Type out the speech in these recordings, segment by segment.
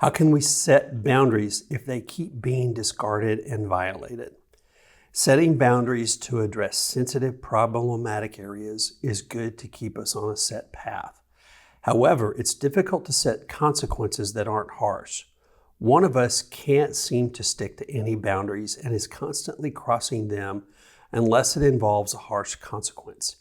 How can we set boundaries if they keep being discarded and violated? Setting boundaries to address sensitive, problematic areas is good to keep us on a set path. However, it's difficult to set consequences that aren't harsh. One of us can't seem to stick to any boundaries and is constantly crossing them unless it involves a harsh consequence.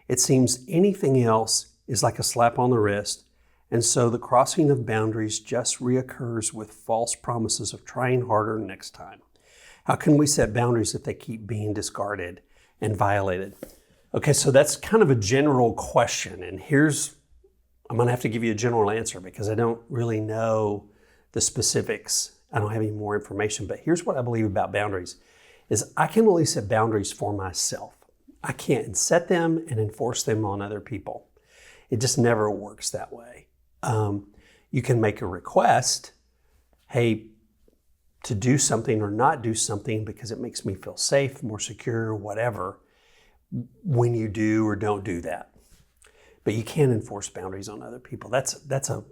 It seems anything else is like a slap on the wrist, and so the crossing of boundaries just reoccurs with false promises of trying harder next time. How can we set boundaries if they keep being discarded and violated? Okay, so that's kind of a general question, and I'm gonna have to give you a general answer because I don't really know the specifics. I don't have any more information, but here's what I believe about boundaries, is I can only set boundaries for myself. I can't set them and enforce them on other people. It just never works that way. You can make a request, hey, to do something or not do something because it makes me feel safe, more secure, whatever, when you do or don't do that. But you can't enforce boundaries on other people. That's a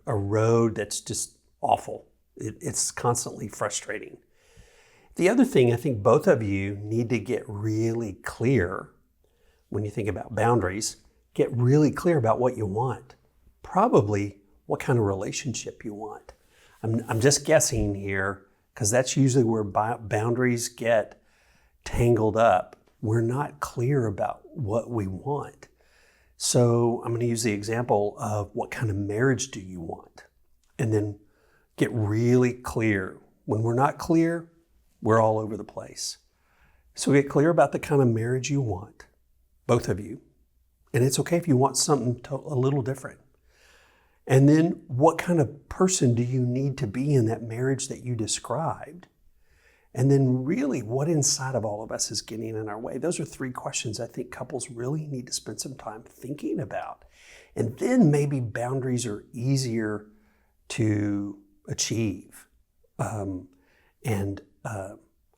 road that's just awful. It's constantly frustrating. The other thing I think both of you need to get really clear when you think about boundaries, get really clear about what you want. Probably what kind of relationship you want. I'm just guessing here because that's usually where boundaries get tangled up. We're not clear about what we want. So I'm going to use the example of what kind of marriage do you want? And then get really clear. When we're not clear, we're all over the place. So get clear about the kind of marriage you want, both of you. And it's okay if you want something a little different. And then what kind of person do you need to be in that marriage that you described? And then really what inside of all of us is getting in our way? Those are 3 questions I think couples really need to spend some time thinking about. And then maybe boundaries are easier to achieve and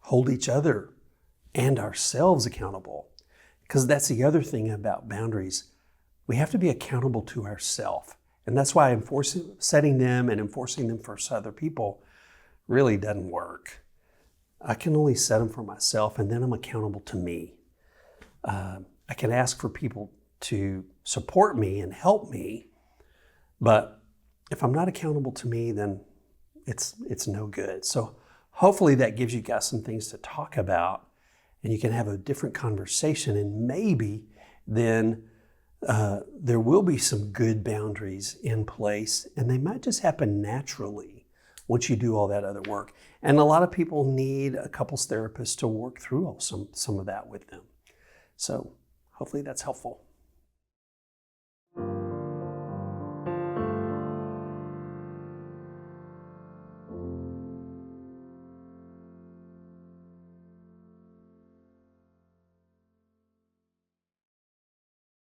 hold each other and ourselves accountable. Because that's the other thing about boundaries. We have to be accountable to ourselves. And that's why setting them and enforcing them for other people really doesn't work. I can only set them for myself, and then I'm accountable to me. I can ask for people to support me and help me, but if I'm not accountable to me, then it's no good. So hopefully that gives you guys some things to talk about, and you can have a different conversation, and maybe then there will be some good boundaries in place, and they might just happen naturally once you do all that other work. And a lot of people need a couples therapist to work through some of that with them. So hopefully that's helpful.